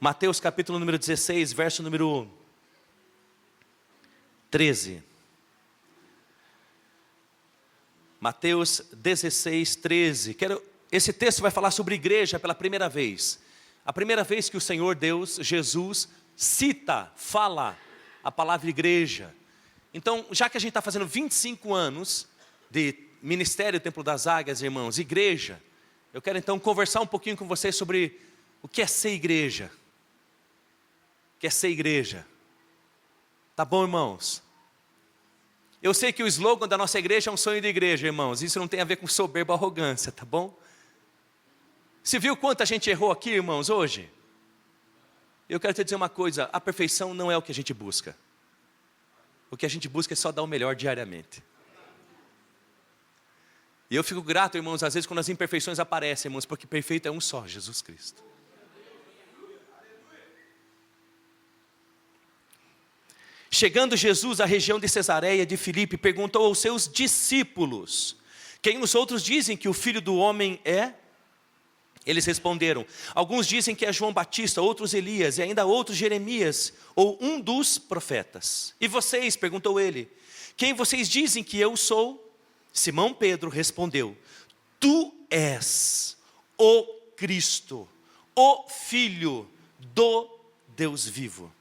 Mateus capítulo número 16, verso número 13. Mateus 16, 13. Esse texto vai falar sobre igreja pela primeira vez. A primeira vez que o Senhor Deus, Jesus, fala a palavra igreja. Então, já que a gente está fazendo 25 anos de ministério Templo das Águias, irmãos, igreja, eu quero então conversar um pouquinho com vocês sobre o que é ser igreja. O que é ser igreja. Tá bom, irmãos? Eu sei que o slogan da nossa igreja é um sonho de igreja, irmãos. Isso não tem a ver com soberba ou arrogância, tá bom? Você viu quanta gente errou aqui, irmãos, hoje? Eu quero te dizer uma coisa, a perfeição não é o que a gente busca. O que a gente busca é só dar o melhor diariamente. E eu fico grato, irmãos, às vezes quando as imperfeições aparecem, irmãos, porque perfeito é um só, Jesus Cristo. Chegando Jesus à região de Cesareia de Filipe, perguntou aos seus discípulos: quem os outros dizem que o Filho do Homem é? Eles responderam: alguns dizem que é João Batista, outros Elias, e ainda outros Jeremias, ou um dos profetas. E vocês? Perguntou ele. Quem vocês dizem que eu sou? Simão Pedro respondeu: tu és o Cristo, o Filho do Deus vivo.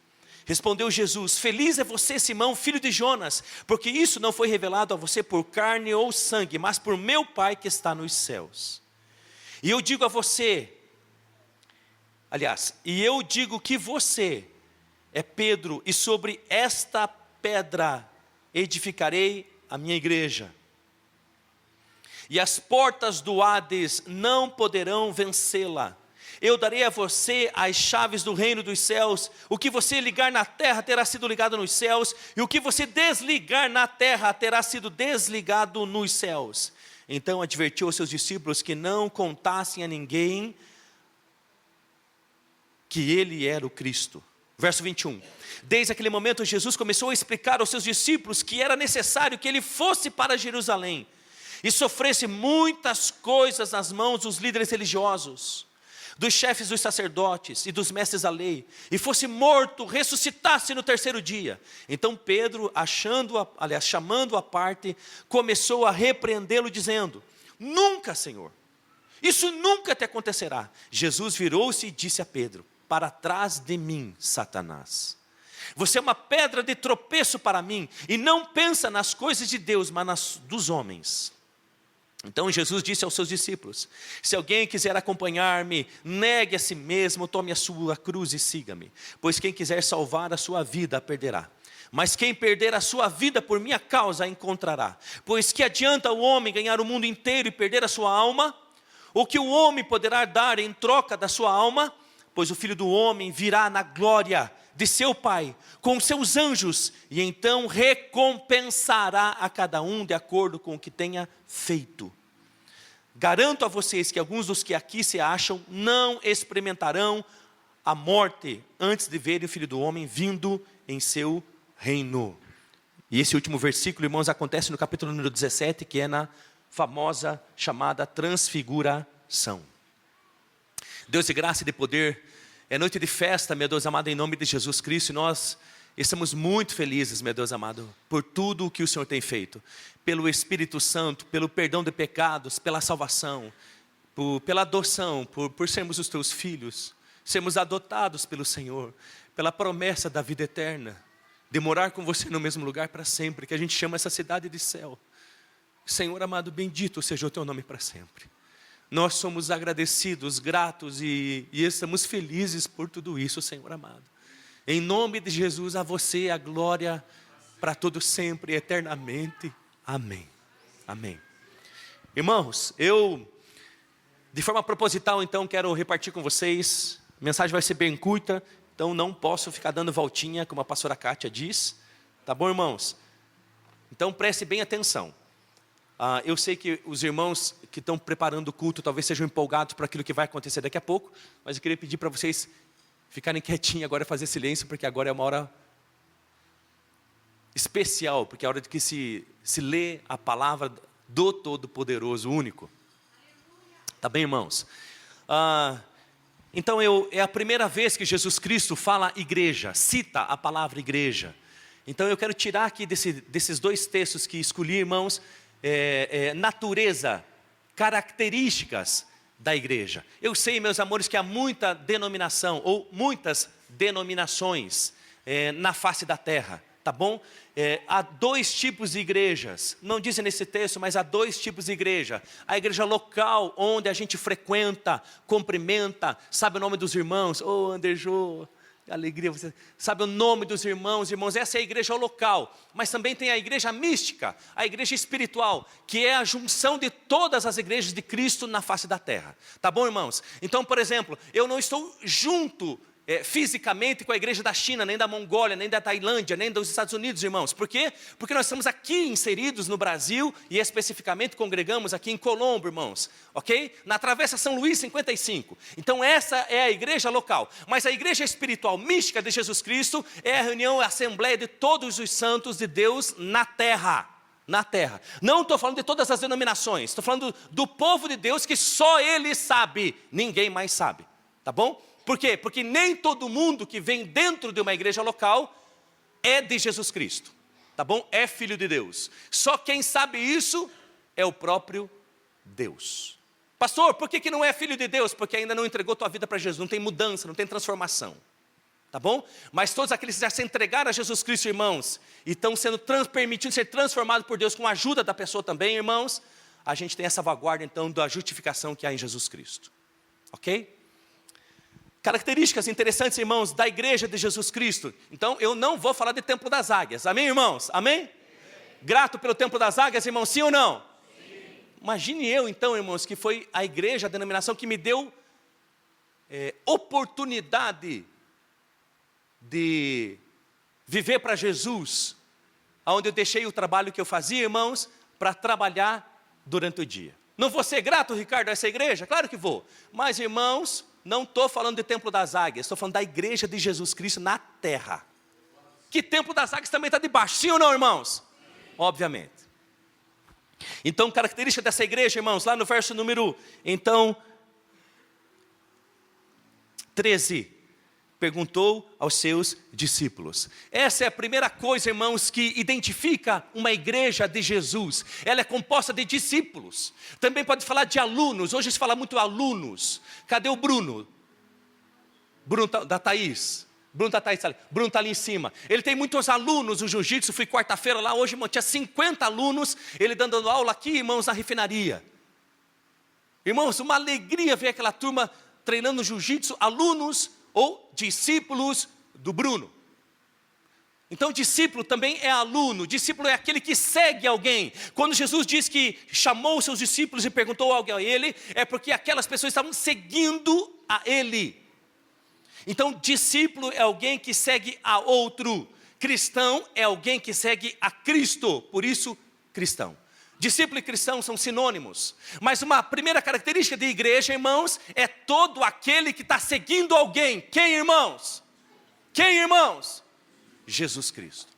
Respondeu Jesus: feliz é você, Simão, filho de Jonas, porque isso não foi revelado a você por carne ou sangue, mas por meu Pai que está nos céus. E eu digo a você, eu digo que você é Pedro, e sobre esta pedra edificarei a minha igreja. E as portas do Hades não poderão vencê-la. Eu darei a você as chaves do reino dos céus. O que você ligar na terra terá sido ligado nos céus, e o que você desligar na terra terá sido desligado nos céus. Então advertiu aos seus discípulos que não contassem a ninguém que ele era o Cristo. Verso 21. Desde aquele momento Jesus começou a explicar aos seus discípulos que era necessário que ele fosse para Jerusalém e sofresse muitas coisas nas mãos dos líderes religiosos, dos chefes dos sacerdotes e dos mestres da lei, e fosse morto, ressuscitasse no terceiro dia. Então Pedro, chamando-o à parte, começou a repreendê-lo, dizendo: nunca, Senhor, isso nunca te acontecerá. Jesus virou-se e disse a Pedro: para trás de mim, Satanás. Você é uma pedra de tropeço para mim, e não pensa nas coisas de Deus, mas nas dos homens. Então Jesus disse aos seus discípulos: se alguém quiser acompanhar-me, negue a si mesmo, tome a sua cruz e siga-me. Pois quem quiser salvar a sua vida, a perderá. Mas quem perder a sua vida por minha causa, a encontrará. Pois que adianta o homem ganhar o mundo inteiro e perder a sua alma? O que o homem poderá dar em troca da sua alma? Pois o Filho do Homem virá na glória de seu Pai, com seus anjos, e então recompensará a cada um de acordo com o que tenha feito. Garanto a vocês que alguns dos que aqui se acham não experimentarão a morte antes de verem o Filho do Homem vindo em seu reino. E esse último versículo, irmãos, acontece no capítulo número 17, que é na famosa chamada transfiguração. Deus de graça e de poder, é noite de festa, meu Deus amado, em nome de Jesus Cristo, e nós estamos muito felizes, meu Deus amado, por tudo o que o Senhor tem feito, pelo Espírito Santo, pelo perdão de pecados, pela salvação, pela adoção, por sermos os teus filhos, sermos adotados pelo Senhor, pela promessa da vida eterna, de morar com você no mesmo lugar para sempre, que a gente chama essa cidade de céu. Senhor amado, bendito seja o teu nome para sempre. Nós somos agradecidos, gratos e estamos felizes por tudo isso, Senhor amado. Em nome de Jesus, a você a glória para todo sempre, eternamente. Amém. Amém. Irmãos, eu, de forma proposital, então, quero repartir com vocês. A mensagem vai ser bem curta, então não posso ficar dando voltinha, como a pastora Kátia diz. Tá bom, irmãos? Então preste bem atenção. Eu sei que os irmãos que estão preparando o culto talvez sejam empolgados para aquilo que vai acontecer daqui a pouco, mas eu queria pedir para vocês ficarem quietinhos agora, fazer silêncio, porque agora é uma hora especial, porque é a hora de que se lê a palavra do Todo-Poderoso, único. Tá bem, irmãos? Então é a primeira vez que Jesus Cristo fala igreja, cita a palavra igreja. Então eu quero tirar aqui desses dois textos que escolhi, irmãos, natureza, características da igreja. Eu sei, meus amores, que há muita denominação, ou muitas denominações na face da terra, tá bom? Há dois tipos de igrejas, não dizem nesse texto, mas há dois tipos de igreja. A igreja local, onde a gente frequenta, cumprimenta, sabe o nome dos irmãos. Ô, Anderjô, alegria, você sabe o nome dos irmãos, essa é a igreja local. Mas também tem a igreja mística, a igreja espiritual, que é a junção de todas as igrejas de Cristo na face da terra. Tá bom, irmãos? Então, por exemplo, eu não estou junto fisicamente com a igreja da China, nem da Mongólia, nem da Tailândia, nem dos Estados Unidos, irmãos. Por quê? Porque nós estamos aqui inseridos no Brasil, e especificamente congregamos aqui em Colombo, irmãos, ok? Na Travessa São Luís 55. Então essa é a igreja local. Mas a igreja espiritual mística de Jesus Cristo é a reunião, a assembleia de todos os santos de Deus na terra. Na terra. Não estou falando de todas as denominações, estou falando do povo de Deus que só Ele sabe, ninguém mais sabe, tá bom? Por quê? Porque nem todo mundo que vem dentro de uma igreja local é de Jesus Cristo, tá bom? É filho de Deus. Só quem sabe isso é o próprio Deus. Pastor, por que não é filho de Deus? Porque ainda não entregou tua vida para Jesus, não tem mudança, não tem transformação, tá bom? Mas todos aqueles que já se entregaram a Jesus Cristo, irmãos, e estão sendo permitidos ser transformados por Deus com a ajuda da pessoa também, irmãos, a gente tem essa vanguarda então da justificação que há em Jesus Cristo, ok? Características interessantes, irmãos, da igreja de Jesus Cristo. Então, eu não vou falar de Templo das Águias. Amém, irmãos? Amém? Amém. Grato pelo Templo das Águias, irmãos, sim ou não? Sim. Imagine eu, então, irmãos, que foi a igreja, a denominação que me deu oportunidade de viver para Jesus, onde eu deixei o trabalho que eu fazia, irmãos, para trabalhar durante o dia. Não vou ser grato, Ricardo, a essa igreja? Claro que vou. Mas, irmãos, não estou falando de Templo das Águias, estou falando da igreja de Jesus Cristo na terra. Que Templo das Águias também está debaixo, sim ou não, irmãos? Sim. Obviamente. Então, característica dessa igreja, irmãos, lá no verso número, então, 13, perguntou aos seus discípulos. Essa é a primeira coisa, irmãos, que identifica uma igreja de Jesus. Ela é composta de discípulos. Também pode falar de alunos. Hoje se fala muito alunos. Cadê o Bruno? Bruno da Thaís. Bruno está ali em cima. Ele tem muitos alunos, o jiu-jitsu. Fui quarta-feira lá, hoje, irmão, tinha 50 alunos. Ele dando aula aqui, irmãos, na refinaria. Irmãos, uma alegria ver aquela turma treinando jiu-jitsu, alunos ou discípulos do Bruno. Então discípulo também é aluno, discípulo é aquele que segue alguém. Quando Jesus diz que chamou os seus discípulos e perguntou algo a ele, é porque aquelas pessoas estavam seguindo a ele. Então discípulo é alguém que segue a outro, cristão é alguém que segue a Cristo, por isso cristão. Discípulo e cristão são sinônimos, mas uma primeira característica de igreja, irmãos, é todo aquele que está seguindo alguém. Quem, irmãos? Quem, irmãos? Jesus Cristo.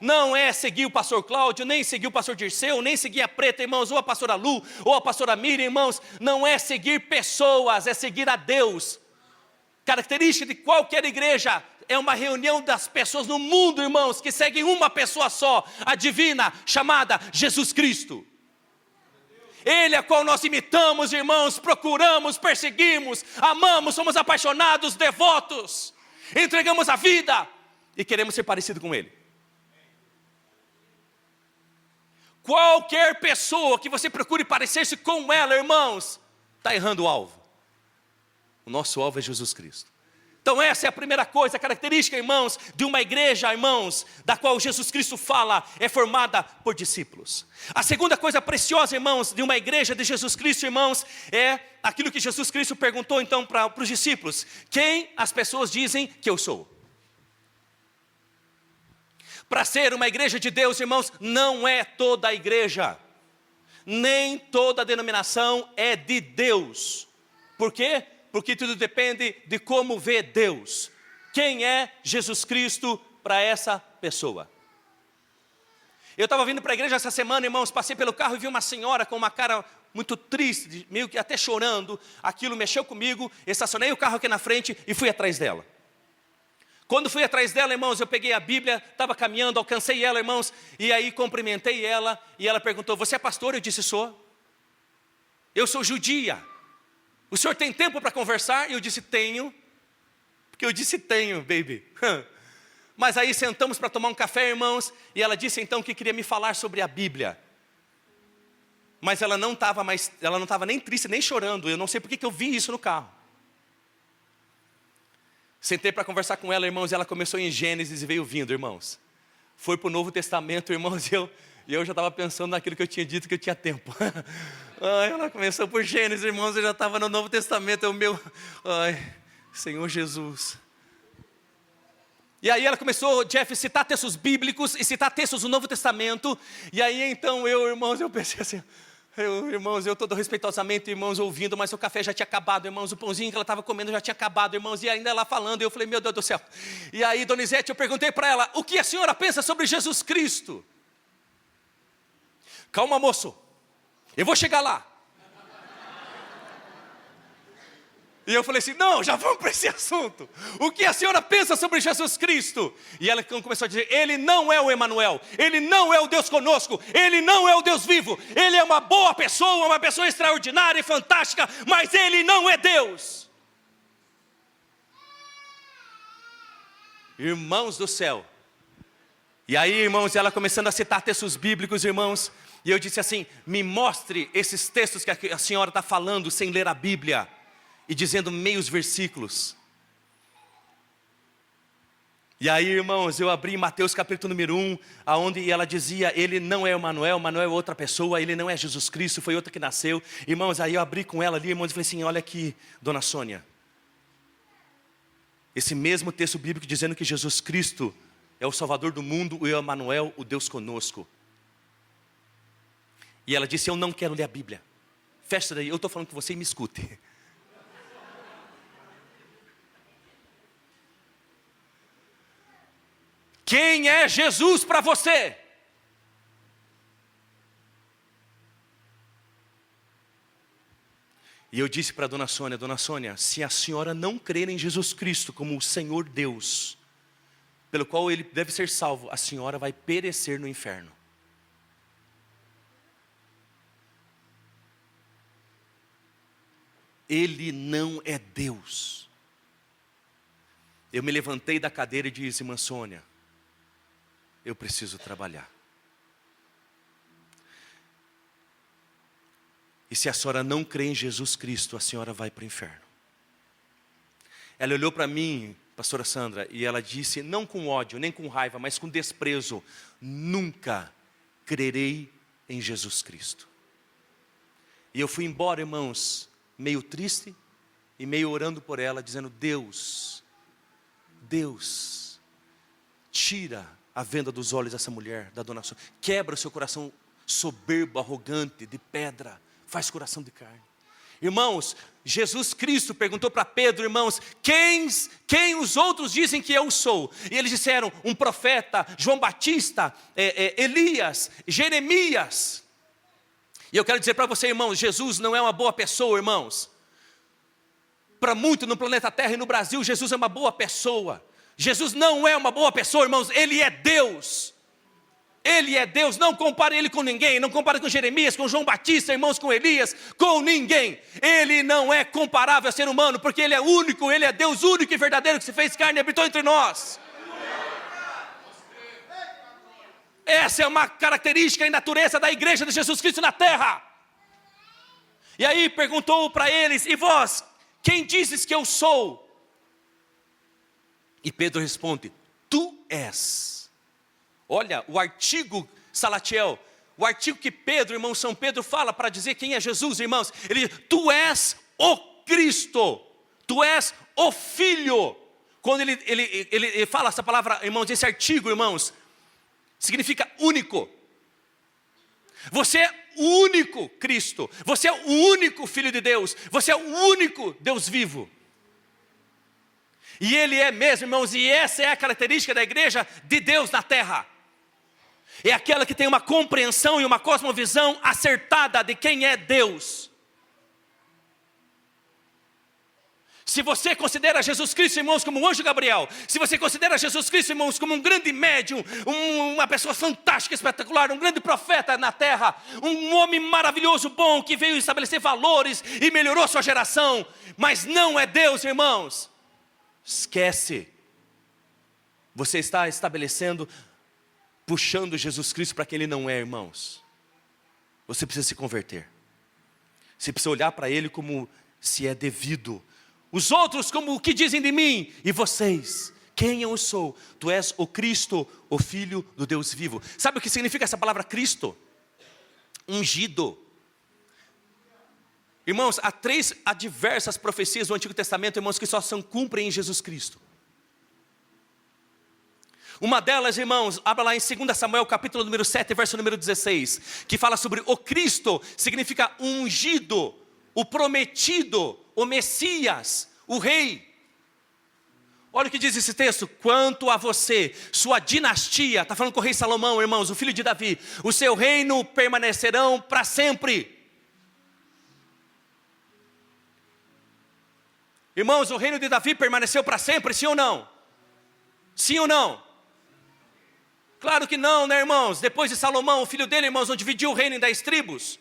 Não é seguir o pastor Cláudio, nem seguir o pastor Dirceu, nem seguir a Preta, irmãos, ou a pastora Lu, ou a pastora Miriam, irmãos. Não é seguir pessoas, é seguir a Deus. Característica de qualquer igreja é uma reunião das pessoas no mundo, irmãos, que seguem uma pessoa só, a divina, chamada Jesus Cristo. Ele a qual nós imitamos, irmãos, procuramos, perseguimos, amamos, somos apaixonados, devotos, entregamos a vida e queremos ser parecido com Ele. Qualquer pessoa que você procure parecer-se com ela, irmãos, está errando o alvo. O nosso alvo é Jesus Cristo. Então essa é a primeira coisa, a característica, irmãos, de uma igreja, irmãos, da qual Jesus Cristo fala, é formada por discípulos. A segunda coisa preciosa, irmãos, de uma igreja de Jesus Cristo, irmãos, é aquilo que Jesus Cristo perguntou então para os discípulos: quem as pessoas dizem que eu sou? Para ser uma igreja de Deus, irmãos, não é toda a igreja, nem toda a denominação é de Deus. Por quê? Porque tudo depende de como vê Deus. Quem é Jesus Cristo para essa pessoa? Eu estava vindo para a igreja essa semana, irmãos, passei pelo carro e vi uma senhora com uma cara muito triste, meio que até chorando. Aquilo mexeu comigo, estacionei o carro aqui na frente e fui atrás dela. Quando fui atrás dela, irmãos, eu peguei a Bíblia, estava caminhando, alcancei ela, irmãos, e aí cumprimentei ela, e ela perguntou, você é pastor? Eu disse, sou. Eu sou judia. O senhor tem tempo para conversar? E eu disse, tenho. Porque eu disse, tenho, baby. Mas aí sentamos para tomar um café, irmãos, e ela disse então que queria me falar sobre a Bíblia. Mas ela não estava nem triste, nem chorando. Eu não sei porque que eu vi isso no carro. Sentei para conversar com ela, irmãos, e ela começou em Gênesis e veio vindo, irmãos. Foi para o Novo Testamento, irmãos, e eu já estava pensando naquilo que eu tinha dito, que eu tinha tempo. Ela começou por Gênesis, irmãos, eu já estava no Novo Testamento, Senhor Jesus. E aí ela começou, Jeff, citar textos bíblicos e citar textos do Novo Testamento. E aí então irmãos, eu pensei assim, irmãos, eu todo respeitosamente, irmãos, ouvindo, mas o café já tinha acabado, irmãos, o pãozinho que ela estava comendo já tinha acabado, irmãos, e ainda ela falando, e eu falei, meu Deus do céu. E aí, Donizete, eu perguntei para ela, o que a senhora pensa sobre Jesus Cristo? Calma, moço, eu vou chegar lá. E eu falei assim, não, já vamos para esse assunto. O que a senhora pensa sobre Jesus Cristo? E ela começou a dizer, Ele não é o Emanuel, Ele não é o Deus conosco, Ele não é o Deus vivo. Ele é uma boa pessoa, uma pessoa extraordinária e fantástica, mas Ele não é Deus. Irmãos do céu. E aí, irmãos, ela começando a citar textos bíblicos, irmãos. E eu disse assim, me mostre esses textos que a senhora está falando sem ler a Bíblia. E dizendo meios versículos. E aí, irmãos, eu abri Mateus capítulo número 1, aonde ela dizia, Ele não é o Emanuel, Emanuel é outra pessoa, Ele não é Jesus Cristo, foi outra que nasceu. Irmãos, aí eu abri com ela ali, irmãos, e falei assim, olha aqui, dona Sônia. Esse mesmo texto bíblico dizendo que Jesus Cristo é o Salvador do mundo, e o Emanuel, o Deus conosco. E ela disse, eu não quero ler a Bíblia. Fecha daí, eu estou falando com você e me escute. Quem é Jesus para você? E eu disse para dona Sônia, se a senhora não crer em Jesus Cristo como o Senhor Deus, pelo qual Ele deve ser salvo, a senhora vai perecer no inferno. Ele não é Deus. Eu me levantei da cadeira e disse, irmã Sônia, eu preciso trabalhar. E se a senhora não crê em Jesus Cristo, a senhora vai para o inferno. Ela olhou para mim, pastora Sandra, e ela disse, não com ódio, nem com raiva, mas com desprezo, nunca crerei em Jesus Cristo. E eu fui embora, irmãos, meio triste e meio orando por ela, dizendo, Deus, tira a venda dos olhos dessa mulher, da dona Sônia. Quebra o seu coração soberbo, arrogante, de pedra. Faz coração de carne. Irmãos, Jesus Cristo perguntou para Pedro, irmãos, quem os outros dizem que eu sou? E eles disseram, um profeta, João Batista, Elias, Jeremias. E eu quero dizer para você, irmãos, Jesus não é uma boa pessoa, irmãos. Para muito no planeta Terra e no Brasil, Jesus é uma boa pessoa. Jesus não é uma boa pessoa, irmãos, Ele é Deus. Ele é Deus, não compare Ele com ninguém, não compare com Jeremias, com João Batista, irmãos, com Elias, com ninguém. Ele não é comparável a ser humano, porque Ele é único, Ele é Deus único e verdadeiro, que se fez carne e habitou entre nós. Essa é uma característica e natureza da igreja de Jesus Cristo na terra. E aí perguntou para eles, e vós, quem dizes que eu sou? E Pedro responde, tu és. Olha, o artigo Salatiel, o artigo que Pedro, irmão São Pedro fala para dizer quem é Jesus, irmãos. Ele diz, tu és o Cristo, tu és o Filho. Quando ele fala essa palavra, irmãos, esse artigo, irmãos, significa único. Você é o único Cristo, você é o único Filho de Deus, você é o único Deus vivo. E Ele é mesmo, irmãos, e essa é a característica da igreja de Deus na terra. é aquela que tem uma compreensão e uma cosmovisão acertada de quem é Deus. Se você considera Jesus Cristo, irmãos, como um anjo Gabriel, se você considera Jesus Cristo, irmãos, como um grande médium, uma pessoa fantástica, espetacular, um grande profeta na terra, um homem maravilhoso, bom, que veio estabelecer valores e melhorou sua geração, mas não é Deus, irmãos, esquece. Você está estabelecendo, puxando Jesus Cristo para quem Ele não é, irmãos. Você precisa se converter. Você precisa olhar para Ele como se é devido. Os outros como o que dizem de mim? E vocês, quem eu sou? Tu és o Cristo, o Filho do Deus vivo. Sabe o que significa essa palavra Cristo? Ungido. Irmãos, há diversas profecias do Antigo Testamento, irmãos, que só são cumprem em Jesus Cristo. Uma delas, irmãos, abra lá em 2 Samuel, capítulo número 7, verso número 16, que fala sobre o Cristo, significa ungido, o prometido, o Messias, o Rei. Olha o que diz esse texto: quanto a você, sua dinastia, está falando com o rei Salomão, irmãos, o filho de Davi, o seu reino permanecerão para sempre. Irmãos, o reino de Davi permaneceu para sempre, sim ou não? Sim ou não? Claro que não, né, irmãos? Depois de Salomão, o filho dele, irmãos, não dividiu o reino em 10 tribos.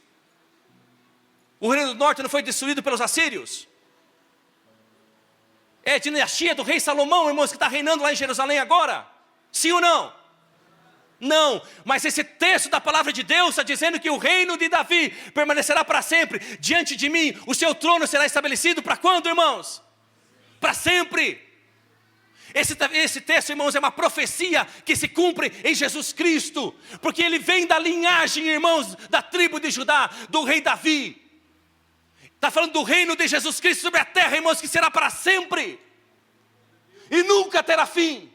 O reino do norte não foi destruído pelos assírios. É a dinastia do rei Salomão, irmãos, que está reinando lá em Jerusalém agora. Sim ou não? Não, mas esse texto da palavra de Deus está dizendo que o reino de Davi permanecerá para sempre. Diante de mim, o seu trono será estabelecido para quando, irmãos? Para sempre. Esse texto, irmãos, é uma profecia que se cumpre em Jesus Cristo, porque ele vem da linhagem, irmãos, da tribo de Judá, do rei Davi. Está falando do reino de Jesus Cristo sobre a terra, irmãos, que será para sempre e nunca terá fim.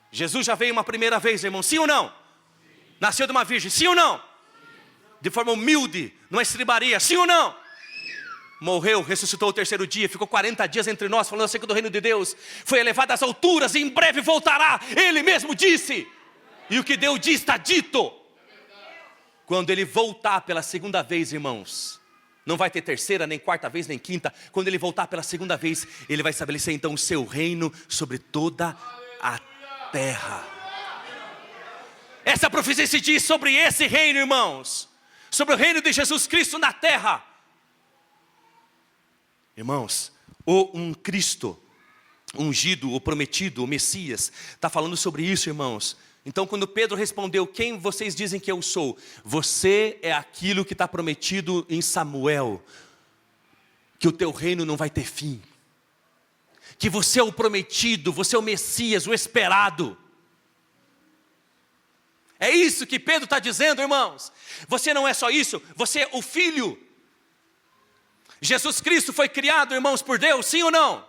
Jesus já veio uma primeira vez, irmão, sim ou não? Sim. Nasceu de uma virgem, sim ou não? Sim. De forma humilde, numa estribaria, sim ou não? Sim. Morreu, ressuscitou o terceiro dia, ficou 40 dias entre nós, falando acerca do reino de Deus. Foi elevado às alturas e em breve voltará, Ele mesmo disse. E o que Deus diz está dito. Quando Ele voltar pela segunda vez, irmãos, não vai ter terceira, nem quarta vez, nem quinta. Quando Ele voltar pela segunda vez, Ele vai estabelecer então o seu reino sobre toda a terra. Essa profecia se diz sobre esse reino, irmãos, sobre o reino de Jesus Cristo na terra. Irmãos, um Cristo ungido, o prometido, o Messias, está falando sobre isso, irmãos. Então quando Pedro respondeu: quem vocês dizem que eu sou? Você é aquilo que está prometido em Samuel, que o teu reino não vai ter fim, que você é o prometido, você é o Messias, o esperado. É isso que Pedro está dizendo, irmãos. Você não é só isso, você é o Filho. Jesus Cristo foi criado, irmãos, por Deus, sim ou não?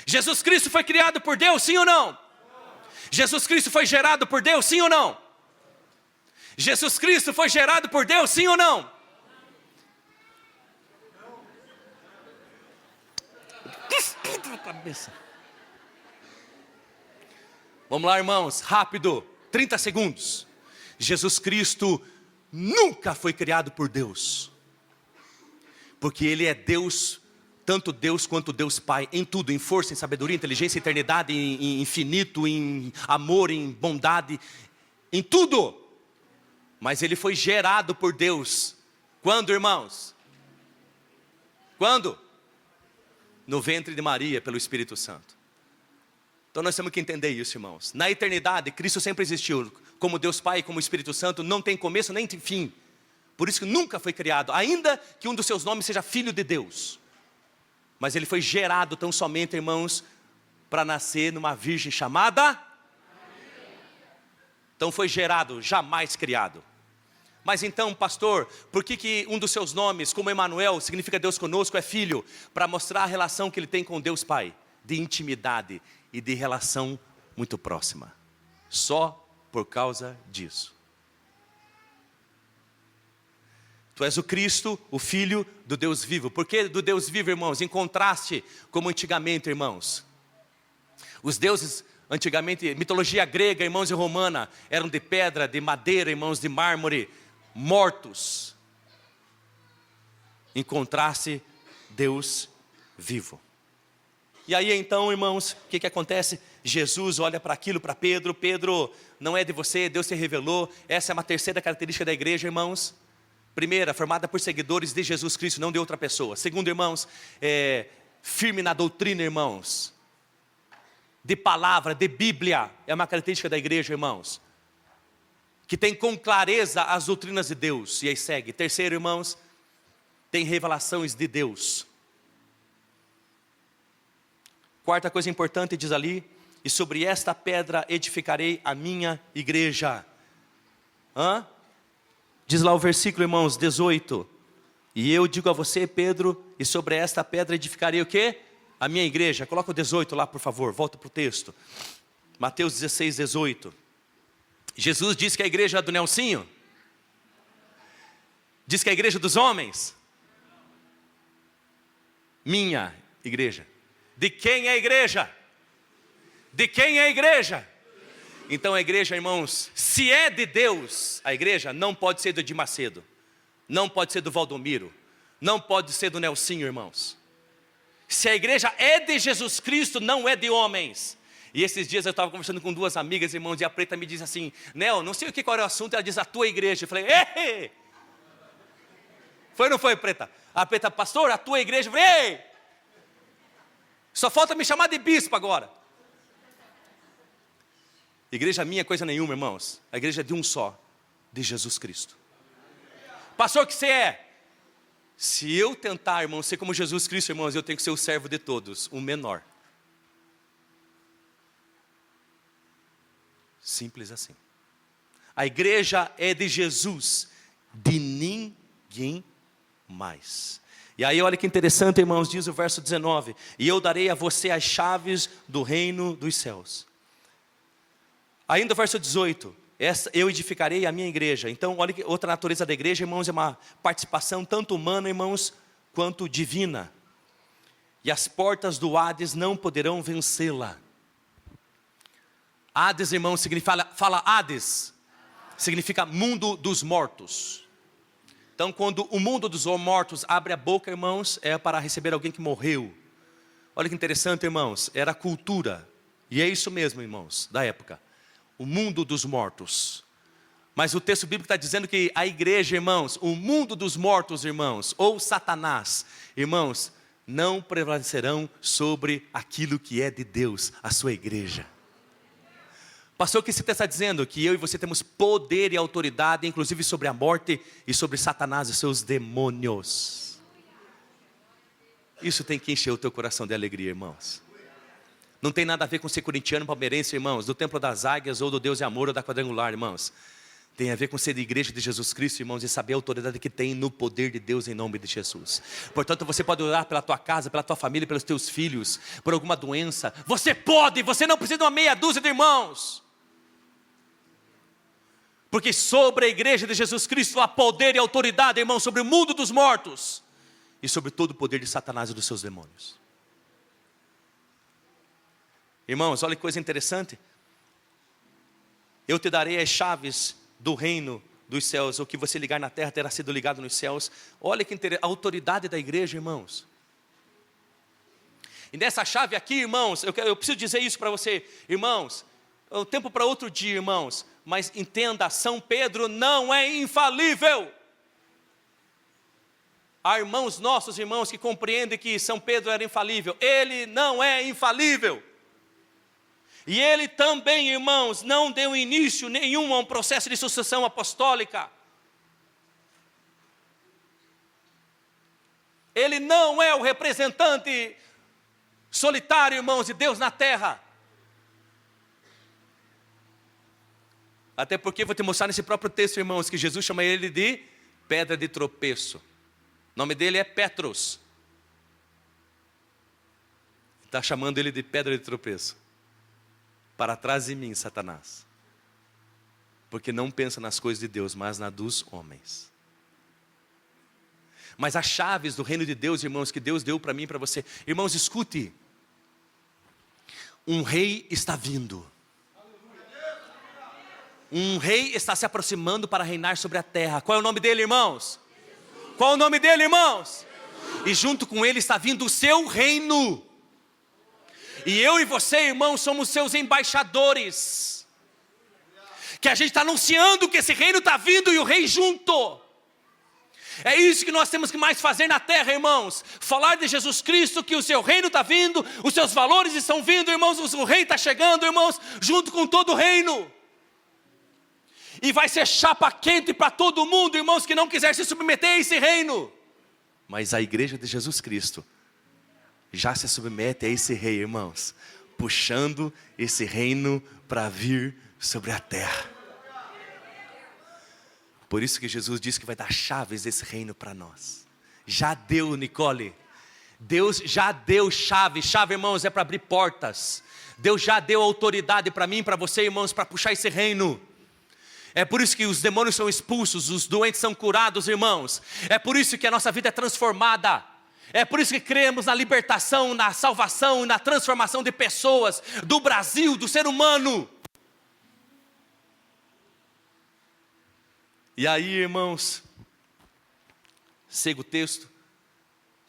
Jesus Cristo foi criado por Deus, sim ou não? Jesus Cristo foi gerado por Deus, sim ou não? Jesus Cristo foi gerado por Deus, sim ou não? Vamos lá, irmãos, rápido, 30 segundos. Jesus Cristo nunca foi criado por Deus, porque Ele é Deus, tanto Deus quanto Deus Pai, em tudo, em força, em sabedoria, em inteligência, em eternidade, em infinito, em amor, em bondade, em tudo. Mas Ele foi gerado por Deus. Quando, irmãos? Quando? No ventre de Maria, pelo Espírito Santo. Então nós temos que entender isso, irmãos. Na eternidade, Cristo sempre existiu, como Deus Pai, como Espírito Santo, não tem começo nem fim. Por isso que nunca foi criado, ainda que um dos seus nomes seja Filho de Deus. Mas Ele foi gerado tão somente, irmãos, para nascer numa virgem chamada. Então foi gerado, jamais criado. Mas então, pastor, por que um dos seus nomes, como Emanuel, significa Deus conosco, é filho? Para mostrar a relação que ele tem com Deus Pai, de intimidade e de relação muito próxima. Só por causa disso. Tu és o Cristo, o Filho do Deus vivo. Por que do Deus vivo, irmãos? Em contraste, como antigamente, irmãos. Os deuses Antigamente, mitologia grega, irmãos, e romana, eram de pedra, de madeira, irmãos, de mármore, mortos. Encontrasse Deus vivo. E aí então, irmãos, o que acontece? Jesus olha para aquilo, para Pedro. Pedro, não é de você, Deus te revelou. Essa é uma terceira característica da igreja, irmãos. Primeira, formada por seguidores de Jesus Cristo, não de outra pessoa. Segundo, irmãos, firme na doutrina, irmãos. De palavra, de Bíblia, é uma característica da igreja, irmãos. Que tem com clareza as doutrinas de Deus, e aí segue. Terceiro, irmãos, tem revelações de Deus. Quarta coisa importante, diz ali: e sobre esta pedra edificarei a minha igreja. Diz lá o versículo, irmãos, 18. E eu digo a você, Pedro, e sobre esta pedra edificarei o quê? A minha igreja. Coloca o 18 lá, por favor, volta para o texto. Mateus 16, 18. Jesus disse que a igreja é do Nelsinho? Diz que a igreja dos homens? Minha igreja. De quem é a igreja? De quem é a igreja? Então a igreja, irmãos, se é de Deus, a igreja não pode ser do Edir Macedo, não pode ser do Valdomiro, não pode ser do Nelsinho, irmãos. Se a igreja é de Jesus Cristo, não é de homens. E esses dias eu estava conversando com duas amigas, irmãos, e a Preta me diz assim: Nel, não sei qual é o assunto. Ela diz: a tua igreja. Eu falei: ei! Foi ou não foi, Preta? A Preta: pastor, a tua igreja. Eu falei: ei! Só falta me chamar de bispo agora. Igreja minha é coisa nenhuma, irmãos. A igreja é de um só, de Jesus Cristo. Pastor, o que você é? Se eu tentar, irmão, ser como Jesus Cristo, irmãos, eu tenho que ser o servo de todos, o menor. Simples assim. A igreja é de Jesus, de ninguém mais. E aí olha que interessante, irmãos, diz o verso 19: e eu darei a você as chaves do reino dos céus. Ainda o verso 18: eu edificarei a minha igreja. Então olha que outra natureza da igreja, irmãos, é uma participação tanto humana, irmãos, quanto divina. E as portas do Hades não poderão vencê-la. Hades, irmãos, fala Hades, significa mundo dos mortos. Então quando o mundo dos mortos abre a boca, irmãos, é para receber alguém que morreu. Olha que interessante, irmãos, era a cultura. E é isso mesmo, irmãos, da época. O mundo dos mortos. Mas o texto bíblico está dizendo que a igreja, irmãos, o mundo dos mortos, irmãos, ou Satanás, irmãos, não prevalecerão sobre aquilo que é de Deus, a sua igreja. Pastor, o que você está dizendo? Que eu e você temos poder e autoridade, inclusive sobre a morte e sobre Satanás e seus demônios. Isso tem que encher o teu coração de alegria, irmãos. Não tem nada a ver com ser corintiano, palmeirense, irmãos, do Templo das Águias ou do Deus e Amor ou da Quadrangular, irmãos. Tem a ver com ser de igreja de Jesus Cristo, irmãos, e saber a autoridade que tem no poder de Deus em nome de Jesus. Portanto, você pode orar pela tua casa, pela tua família, pelos teus filhos, por alguma doença. Você pode, você não precisa de uma meia dúzia de irmãos. Porque sobre a igreja de Jesus Cristo há poder e autoridade, irmãos, sobre o mundo dos mortos e sobre todo o poder de Satanás e dos seus demônios. Irmãos, olha que coisa interessante. Eu te darei as chaves do reino dos céus. O que você ligar na terra terá sido ligado nos céus. Olha que interessante, a autoridade da igreja, irmãos. E nessa chave aqui, irmãos, eu preciso dizer isso para você, irmãos. O tempo para outro dia, irmãos. Mas entenda, São Pedro não é infalível. Há irmãos nossos, irmãos, que compreendem que São Pedro era infalível. Ele não é infalível. E ele também, irmãos, não deu início nenhum a um processo de sucessão apostólica. Ele não é o representante solitário, irmãos, de Deus na terra. Até porque vou te mostrar nesse próprio texto, irmãos, que Jesus chama ele de pedra de tropeço. O nome dele é Petros. Está chamando ele de pedra de tropeço. Para trás de mim, Satanás. Porque não pensa nas coisas de Deus, mas na dos homens. Mas as chaves do reino de Deus, irmãos, que Deus deu para mim e para você. Irmãos, escute. Um rei está vindo. Um rei está se aproximando para reinar sobre a terra. Qual é o nome dele, irmãos? Qual é o nome dele, irmãos? E junto com ele está vindo o seu reino. E eu e você, irmãos, somos seus embaixadores. Que a gente está anunciando que esse reino está vindo e o rei junto. É isso que nós temos que mais fazer na terra, irmãos. Falar de Jesus Cristo, que o seu reino está vindo, os seus valores estão vindo, irmãos, o rei está chegando, irmãos, junto com todo o reino. E vai ser chapa quente para todo mundo, irmãos, que não quiser se submeter a esse reino. Mas a igreja de Jesus Cristo já se submete a esse rei, irmãos, puxando esse reino para vir sobre a terra. Por isso que Jesus disse que vai dar chaves desse reino para nós. Já deu, Nicole. Deus já deu chave. Chave, irmãos, é para abrir portas. Deus já deu autoridade para mim, para você, irmãos, para puxar esse reino. É por isso que os demônios são expulsos, os doentes são curados, irmãos. É por isso que a nossa vida é transformada. É por isso que cremos na libertação, na salvação e na transformação de pessoas, do Brasil, do ser humano. E aí, irmãos, segue o texto,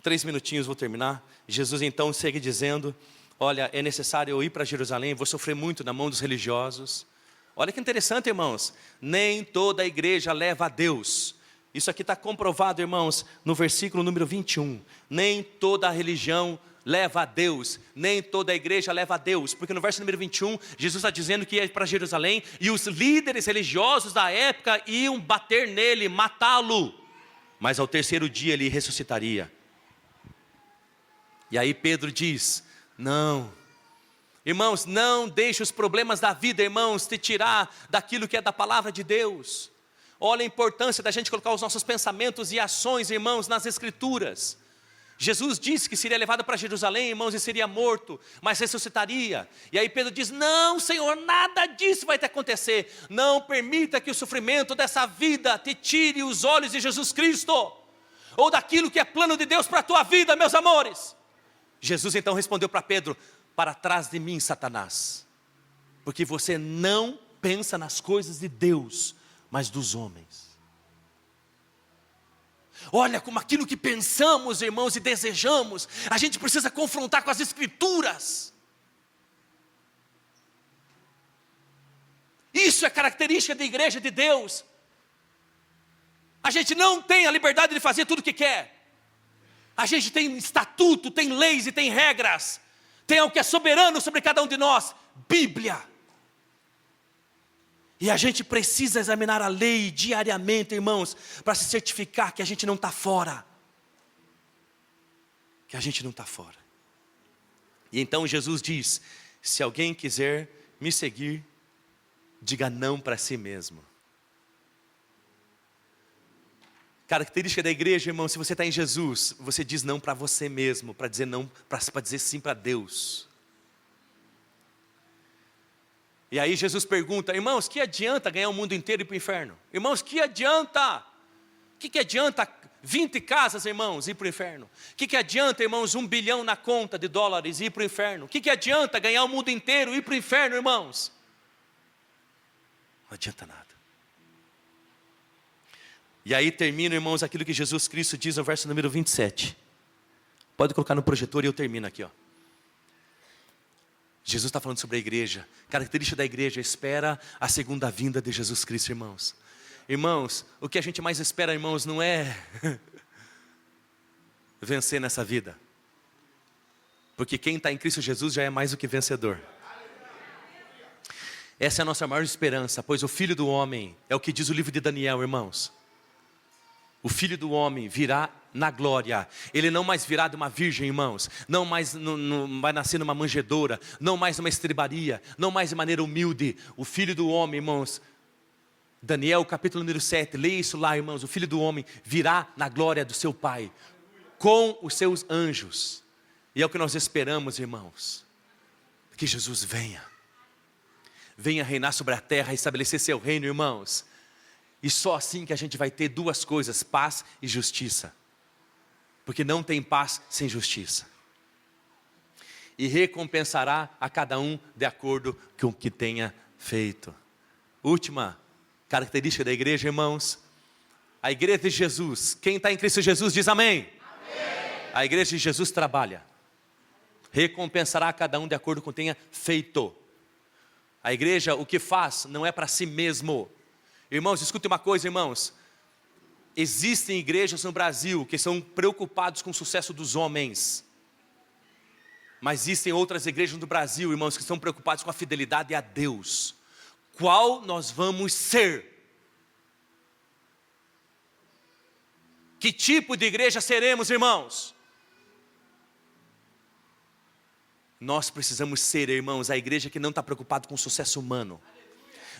3 minutinhos vou terminar. Jesus então segue dizendo, olha, é necessário eu ir para Jerusalém, vou sofrer muito na mão dos religiosos. Olha que interessante, irmãos, nem toda a igreja leva a Deus. Isso aqui está comprovado, irmãos, no versículo número 21. Nem toda a religião leva a Deus, nem toda a igreja leva a Deus. Porque no verso número 21, Jesus está dizendo que ia para Jerusalém e os líderes religiosos da época iam bater nele, matá-lo. Mas ao terceiro dia ele ressuscitaria. E aí Pedro diz, não. Irmãos, não deixe os problemas da vida, irmãos, te tirar daquilo que é da palavra de Deus. Olha a importância da gente colocar os nossos pensamentos e ações, irmãos, nas escrituras. Jesus disse que seria levado para Jerusalém, irmãos, e seria morto, mas ressuscitaria. E aí Pedro diz, não, Senhor, nada disso vai te acontecer. Não permita que o sofrimento dessa vida te tire os olhos de Jesus Cristo, ou daquilo que é plano de Deus para a tua vida, meus amores. Jesus então respondeu para Pedro, para trás de mim, Satanás, porque você não pensa nas coisas de Deus, mas dos homens. Olha como aquilo que pensamos, irmãos, e desejamos, a gente precisa confrontar com as escrituras. Isso é característica da igreja de Deus. A gente não tem a liberdade de fazer tudo o que quer. A gente tem estatuto, tem leis e tem regras. Tem algo que é soberano sobre cada um de nós, Bíblia. E a gente precisa examinar a lei diariamente, irmãos, para se certificar que a gente não está fora. Que a gente não está fora. E então Jesus diz, se alguém quiser me seguir, diga não para si mesmo. Característica da igreja, irmão, se você está em Jesus, você diz não para você mesmo, para dizer não, para dizer sim para Deus. E aí Jesus pergunta, irmãos, que adianta ganhar o mundo inteiro e ir para o inferno? Irmãos, que adianta? O que adianta 20 casas, irmãos, ir para o inferno? O que adianta, irmãos, 1 bilhão na conta de dólares e ir para o inferno? O que adianta ganhar o mundo inteiro e ir para o inferno, irmãos? Não adianta nada. E aí termina, irmãos, aquilo que Jesus Cristo diz no verso número 27. Pode colocar no projetor e eu termino aqui, ó. Jesus está falando sobre a igreja. Característica da igreja, espera a segunda vinda de Jesus Cristo, irmãos. Irmãos, o que a gente mais espera, irmãos, não é vencer nessa vida. Porque quem está em Cristo Jesus já é mais do que vencedor. Essa é a nossa maior esperança, pois o Filho do Homem, é o que diz o livro de Daniel, irmãos. O Filho do Homem virá na glória. Ele não mais virá de uma virgem, irmãos. Não mais não vai nascer numa manjedoura. Não mais numa estrebaria. Não mais de maneira humilde. O Filho do Homem, irmãos. Daniel capítulo número 7. Leia isso lá, irmãos. O Filho do Homem virá na glória do seu Pai. Com os seus anjos. E é o que nós esperamos, irmãos. Que Jesus venha. Venha reinar sobre a terra e estabelecer seu reino, irmãos. E só assim que a gente vai ter duas coisas, paz e justiça. Porque não tem paz sem justiça. e recompensará a cada um de acordo com o que tenha feito. Última característica da igreja, irmãos. A igreja de Jesus, quem está em Cristo Jesus diz amém. Amém. A igreja de Jesus trabalha. Recompensará a cada um de acordo com o que tenha feito. A igreja, o que faz, não é para si mesmo. Irmãos, escute uma coisa, irmãos. Existem igrejas no Brasil que são preocupados com o sucesso dos homens. Mas existem outras igrejas no Brasil, irmãos, que estão preocupados com a fidelidade a Deus. Qual nós vamos ser? Que tipo de igreja seremos, irmãos? Nós precisamos ser, irmãos, a igreja que não está preocupada com o sucesso humano.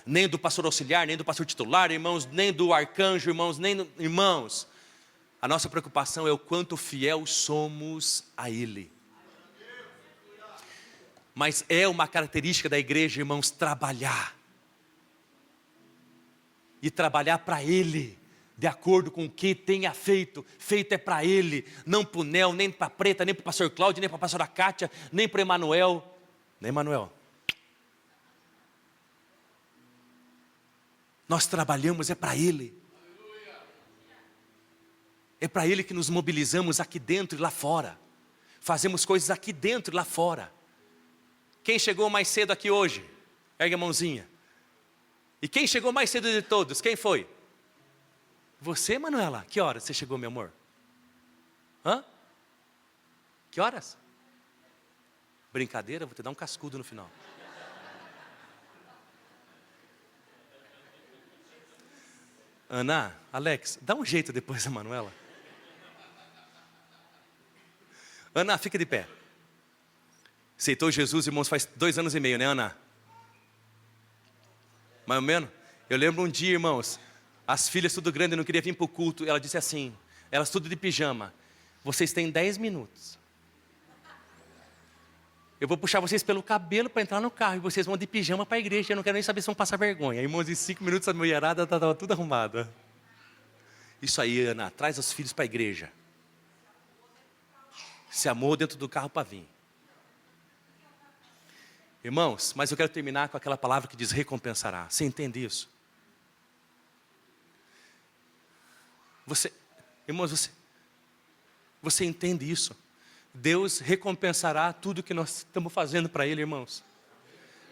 Nem do pastor auxiliar, nem do pastor titular, irmãos, nem do arcanjo, irmãos, irmãos. A nossa preocupação é o quanto fiel somos a Ele. Mas é uma característica da igreja, irmãos, trabalhar. E trabalhar para Ele, de acordo com o que tenha feito. Feito é para Ele, não para o Nel, nem para a Preta, nem para o pastor Cláudio, nem para a pastora Kátia, nem para o Emanuel. Nem Emanuel. Nós trabalhamos, é para Ele. É para Ele que nos mobilizamos aqui dentro e lá fora. Fazemos coisas aqui dentro e lá fora. Quem chegou mais cedo aqui hoje? Ergue a mãozinha. E quem chegou mais cedo de todos? Quem foi? Você, Manuela. Que horas você chegou, meu amor? Hã? Que horas? Brincadeira, vou te dar um cascudo no final. Ana, Alex, dá um jeito depois da Manuela. Ana, fica de pé. Aceitou Jesus, irmãos, faz 2 anos e meio, né, Ana? Mais ou menos? Eu lembro um dia, irmãos, as filhas tudo grande, não queria vir para o culto. Ela disse assim, elas tudo de pijama. Vocês têm 10 minutos. Eu vou puxar vocês pelo cabelo para entrar no carro. E vocês vão de pijama para a igreja. Eu não quero nem saber se vão passar vergonha. Irmãos, em 5 minutos a mulherada estava tudo arrumada. Isso aí, Ana, traz os filhos para a igreja. Se amou dentro do carro para vir. Irmãos, mas eu quero terminar com aquela palavra que diz recompensará. Você entende isso? Irmãos, você entende isso? Deus recompensará tudo que nós estamos fazendo para Ele, irmãos.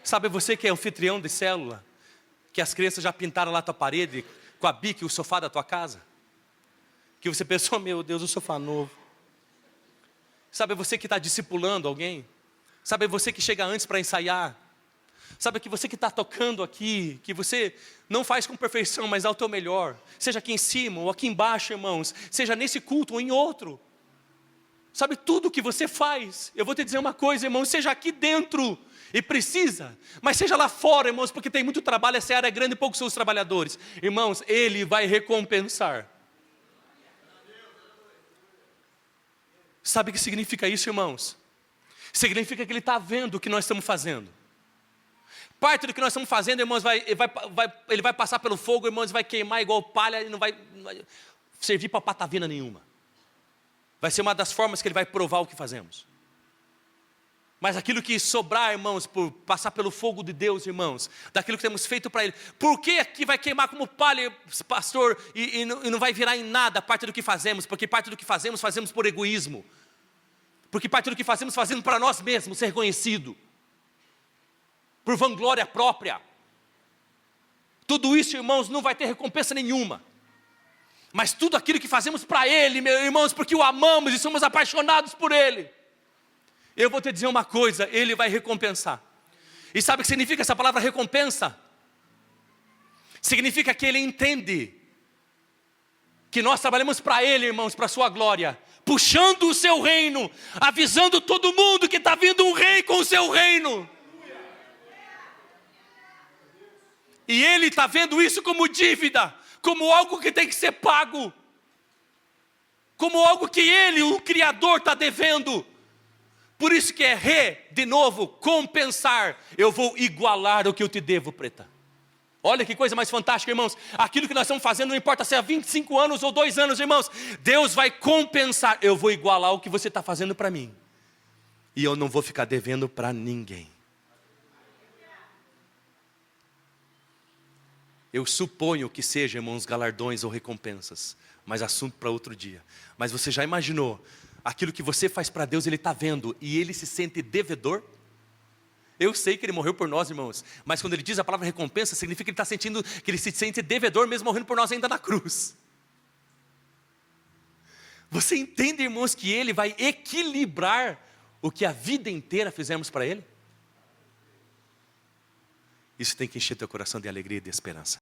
Sabe você que é anfitrião de célula? Que as crianças já pintaram lá a tua parede com a bique e o sofá da tua casa? Que você pensou, meu Deus, o sofá novo. Sabe você que está discipulando alguém? Sabe você que chega antes para ensaiar? Sabe que você que está tocando aqui, que você não faz com perfeição, mas ao teu melhor. Seja aqui em cima ou aqui embaixo, irmãos. Seja nesse culto ou em outro. Sabe tudo que você faz. Eu vou te dizer uma coisa, irmãos. Seja aqui dentro e precisa. Mas seja lá fora, irmãos, porque tem muito trabalho. Essa área é grande e poucos são os trabalhadores. Irmãos, Ele vai recompensar. Sabe o que significa isso, irmãos? Significa que Ele está vendo o que nós estamos fazendo. Parte do que nós estamos fazendo, irmãos, ele vai passar pelo fogo, irmãos, vai queimar igual palha, e não vai servir para patavina nenhuma. Vai ser uma das formas que Ele vai provar o que fazemos. Mas aquilo que sobrar, irmãos, por passar pelo fogo de Deus, irmãos, daquilo que temos feito para Ele, por que aqui vai queimar como palha, pastor, e não vai virar em nada parte do que fazemos? Porque parte do que fazemos por egoísmo. Porque parte do que fazemos para nós mesmos ser reconhecido. Por vanglória própria. Tudo isso, irmãos, não vai ter recompensa nenhuma. Mas tudo aquilo que fazemos para Ele, meus irmãos, porque o amamos e somos apaixonados por Ele. Eu vou te dizer uma coisa, Ele vai recompensar. E sabe o que significa essa palavra recompensa? Significa que Ele entende que nós trabalhamos para Ele, irmãos, para a sua glória. Puxando o seu reino, avisando todo mundo que está vindo um rei com o seu reino. E Ele está vendo isso como dívida, como algo que tem que ser pago. Como algo que Ele, o Criador, está devendo. Por isso que é de novo, compensar. Eu vou igualar o que eu te devo, Preta. Olha que coisa mais fantástica, irmãos. Aquilo que nós estamos fazendo, não importa se é 25 anos ou 2 anos, irmãos. Deus vai compensar. Eu vou igualar o que você está fazendo para mim. E eu não vou ficar devendo para ninguém. Eu suponho que seja, irmãos, galardões ou recompensas, mas assunto para outro dia. Mas você já imaginou, aquilo que você faz para Deus, Ele está vendo, e Ele se sente devedor? Eu sei que Ele morreu por nós, irmãos, mas quando Ele diz a palavra recompensa, significa que Ele está sentindo, que Ele se sente devedor, mesmo morrendo por nós ainda na cruz. Você entende, irmãos, que Ele vai equilibrar o que a vida inteira fizemos para Ele? Isso tem que encher teu coração de alegria e de esperança.